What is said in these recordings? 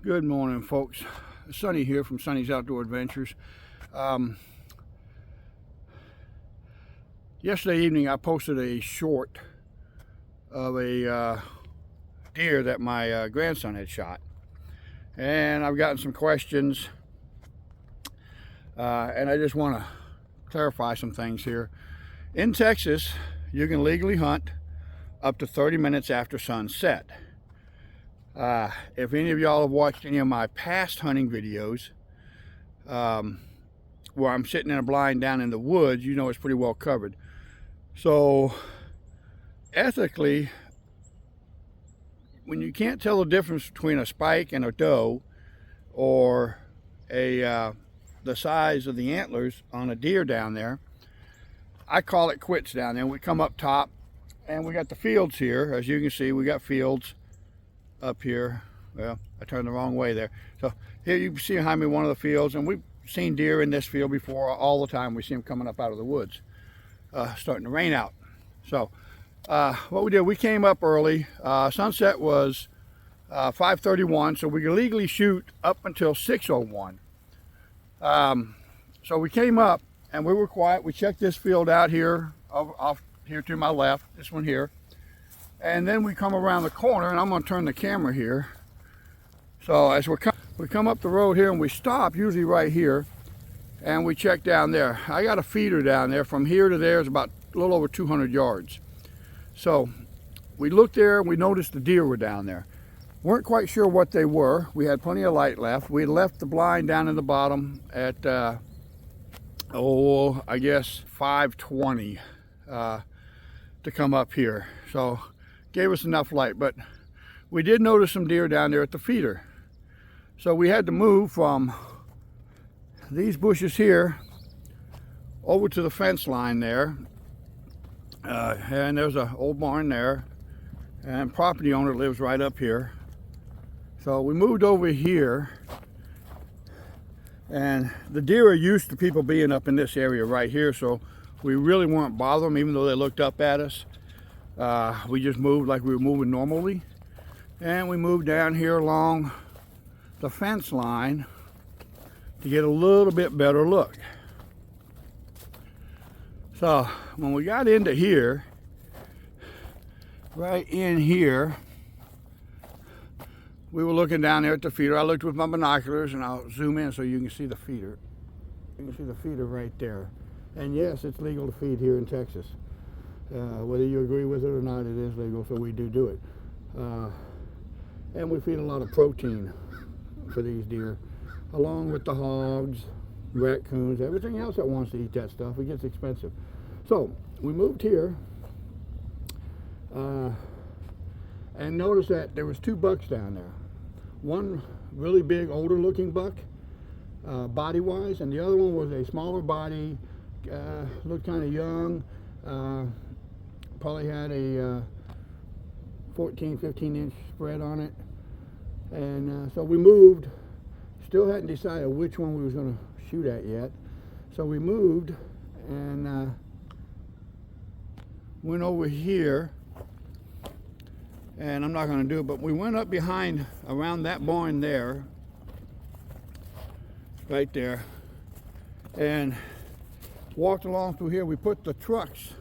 Good morning, folks. Sonny here from Sonny's Outdoor Adventures. Yesterday evening I posted a short of a deer that my grandson had shot, and I've gotten some questions, and I just want to clarify some things here. In Texas, you can legally hunt up to 30 minutes after sunset. If any of y'all have watched any of my past hunting videos, where I'm sitting in a blind down in the woods, you know it's pretty well covered. So ethically, when you can't tell the difference between a spike and a doe, or the size of the antlers on a deer down there, I call it quits down there. We come up top and we got the fields here. As you can see, we got fields up here. Well, I turned the wrong way there. So here you can see behind me one of the fields, and we've seen deer in this field before all the time. We see them coming up out of the woods. Starting to rain out. So what we did, we came up early. Sunset was 5:31, so we could legally shoot up until 6:01. So we came up and we were quiet. We checked this field out here, off here to my left, this one here. And then we come around the corner, and I'm going to turn the camera here. So as we come up the road here, and we stop usually right here, and we check down there. I got a feeder down there. From here to there is about a little over 200 yards. So we looked there and we noticed the deer were down there. Weren't quite sure what they were. We had plenty of light left. We had left the blind down in the bottom at I guess 5:20 to come up here. So gave us enough light, but we did notice some deer down there at the feeder. So we had to move from these bushes here over to the fence line there, and there's an old barn there, and property owner lives right up here. So we moved over here, and the deer are used to people being up in this area right here, so we really weren't bothering them even though they looked up at us. We just moved like we were moving normally, and we moved down here along the fence line to get a little bit better look. So when we got into here, right in here, we were looking down there at the feeder. I looked with my binoculars, and I'll zoom in so you can see the feeder. You can see the feeder right there. And yes, it's legal to feed here in Texas. Whether you agree with it or not, it is legal, so we do it. And we feed a lot of protein for these deer, along with the hogs, raccoons, everything else that wants to eat that stuff. It gets expensive. So we moved here, and noticed that there was two bucks down there. One really big, older looking buck, body-wise, and the other one was a smaller body, looked kind of young, probably had a 14, 15 inch spread on it. And so we moved. Still hadn't decided which one we was going to shoot at yet. So we moved and went over here. And I'm not going to do it, but we went up behind, around that barn there, right there, and walked along through here. We put the trucks.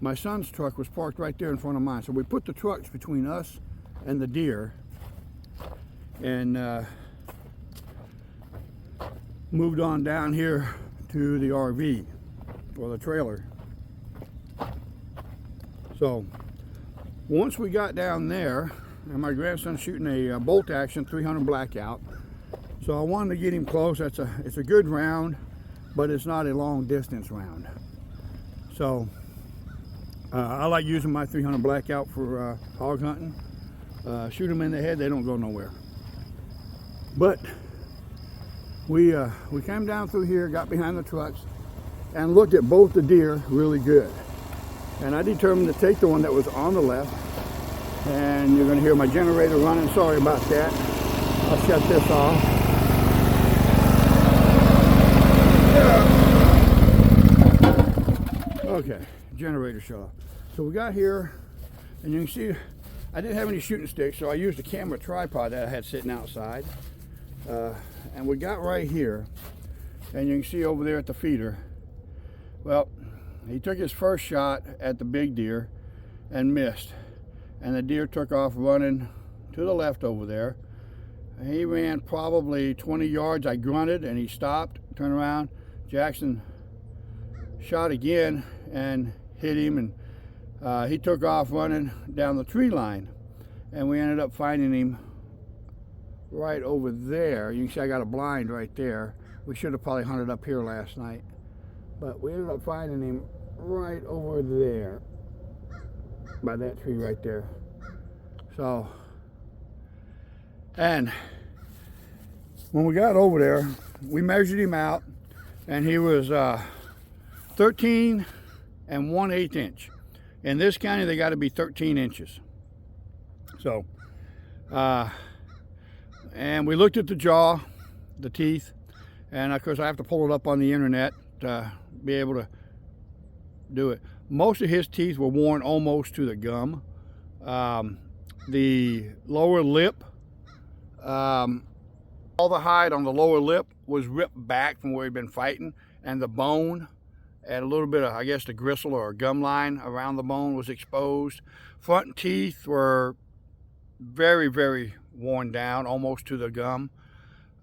My son's truck was parked right there in front of mine. So we put the trucks between us and the deer, and moved on down here to the RV, or the trailer. So once we got down there, and my grandson's shooting a bolt action 300 blackout, so I wanted to get him close. It's a good round, but it's not a long distance round. So I like using my 300 blackout for hog hunting. Shoot them in the head, they don't go nowhere. But we came down through here, got behind the trucks, and looked at both the deer really good. And I determined to take the one that was on the left. And you're going to hear my generator running. Sorry about that. I'll shut this off. Okay, generator shut off. So we got here, and you can see I didn't have any shooting sticks, so I used a camera tripod that I had sitting outside. And we got right here, and you can see over there at the feeder. Well, he took his first shot at the big deer and missed, and the deer took off running to the left over there. He ran probably 20 yards. I grunted and he stopped, turned around. Jaxon shot again and hit him, and he took off running down the tree line, and we ended up finding him right over there. You can see I got a blind right there. We should have probably hunted up here last night, but we ended up finding him right over there by that tree right there. So, and when we got over there, we measured him out, and he was 13 1/8 inch. In this county, they got to be 13 inches. So, and we looked at the jaw, the teeth, and of course I have to pull it up on the internet to be able to do it. Most of his teeth were worn almost to the gum. The lower lip, all the hide on the lower lip was ripped back from where he'd been fighting, and the bone and a little bit of, I guess, the gristle or gum line around the bone was exposed. Front teeth were very, very worn down, almost to the gum.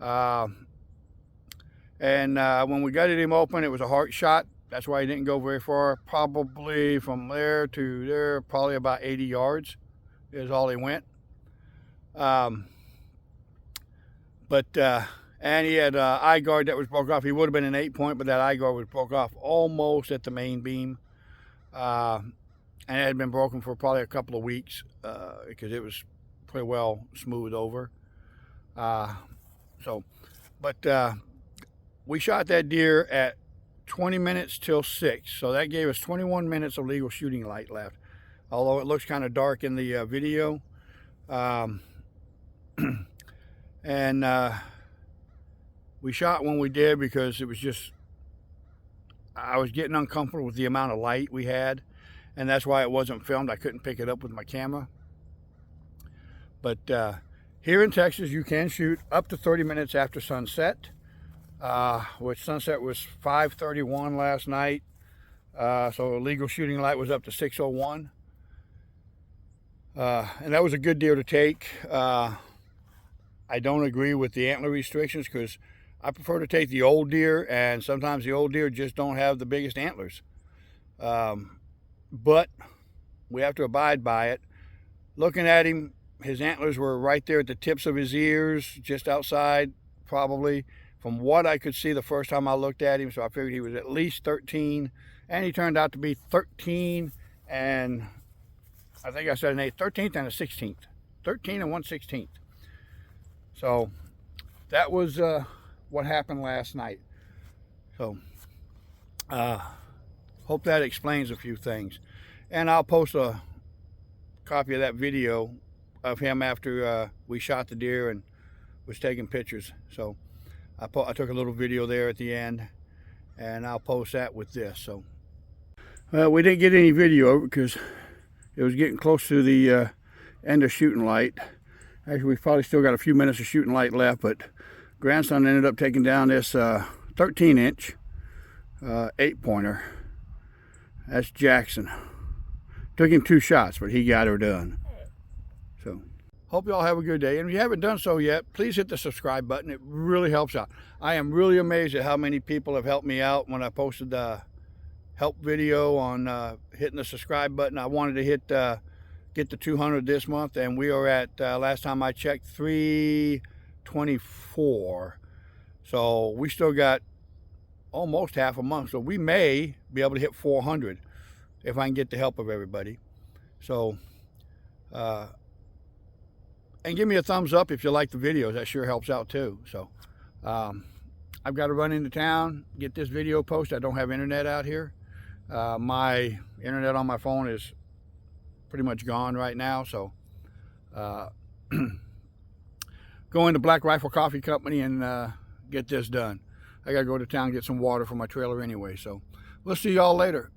And when we gutted him open, it was a heart shot. That's why he didn't go very far. Probably from there to there, probably about 80 yards is all he went. And he had an eye guard that was broke off. He would have been an 8-point, but that eye guard was broke off almost at the main beam. And it had been broken for probably a couple of weeks because it was pretty well smoothed over. We shot that deer at 20 minutes till 6. So that gave us 21 minutes of legal shooting light left. Although it looks kind of dark in the video. We shot when we did because it was just, I was getting uncomfortable with the amount of light we had, and that's why it wasn't filmed. I couldn't pick it up with my camera. But here in Texas, you can shoot up to 30 minutes after sunset, which sunset was 5:31 last night. So legal shooting light was up to 6:01. And that was a good deer to take. I don't agree with the antler restrictions because I prefer to take the old deer, and sometimes the old deer just don't have the biggest antlers. But we have to abide by it. Looking at him, his antlers were right there at the tips of his ears, just outside, probably, from what I could see the first time I looked at him. So I figured he was at least 13, and he turned out to be 13, and I think I said an 8th, 13th and a 16th. 13 and 1/16. So that was what happened last night. So hope that explains a few things. And I'll post a copy of that video of him after we shot the deer and was taking pictures. So I took a little video there at the end, and I'll post that with this. So we didn't get any video because it was getting close to the end of shooting light. Actually, we've probably still got a few minutes of shooting light left, but grandson ended up taking down this 13-inch 8-pointer. That's Jaxon. Took him 2 shots, but he got her done. So, hope you all have a good day. And if you haven't done so yet, please hit the subscribe button. It really helps out. I am really amazed at how many people have helped me out when I posted the help video on hitting the subscribe button. I wanted to get to 200 this month, and we are at, last time I checked, 324. So we still got almost half a month. So we may be able to hit 400 if I can get the help of everybody. So, and give me a thumbs up if you like the videos. That sure helps out too. So I've got to run into town, get this video posted. I don't have internet out here. My internet on my phone is pretty much gone right now, so going to Black Rifle Coffee Company and get this done. I gotta go to town and get some water for my trailer anyway, so we'll see y'all later.